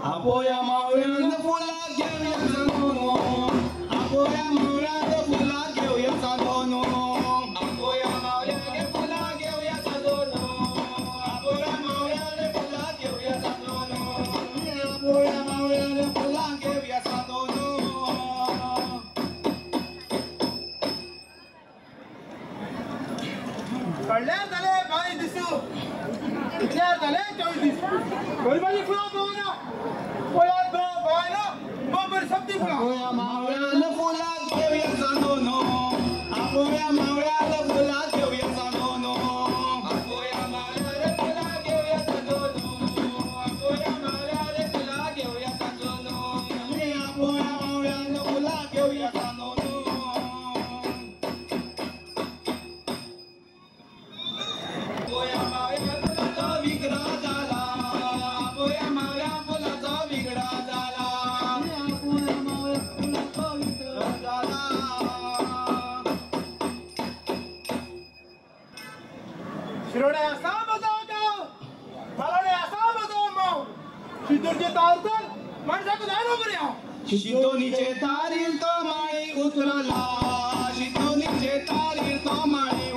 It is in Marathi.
आपोया मावळ्यान फुला घेऊया सांगून आपोया मावळ्यान फुला घेऊया सांगून आपोया मावळ्यान फुला घेऊया सांगून आपोया मावळ्यान फुला घेऊया सांगून आपोया मावळ्यान फुला घेऊया सांगून कळल्या झाले बाई दिसू इथल्या झाले 24 दिस गरबाजी फुला बोना पोया दो बायला बबर शब्दी फुला आपोया मावळ्यान फुला घेऊया सांगून आपोया मावळ्यान फुला घेऊया सांगून आपोया मावळ्यान फुला घेऊया सांगून आपोया मावळ्यान फुला घेऊया सांगून आपोया मावळ्यान फुला घेऊया सांगून आपोया मावळ्या फुलाचा विगडा झाला आपोया मावळ्या फुलाचा विगडा झाला आपोया मावळ्या फुलाचा विगडा झाला शिरोडे असा बजाव गाव फलाडे असा बजाव माव शिदूरचे तारतर माणसाक जाणो बऱ्या शितोनीचे तारीर तो माळी उतरला शितोनीचे तारीर तो माळी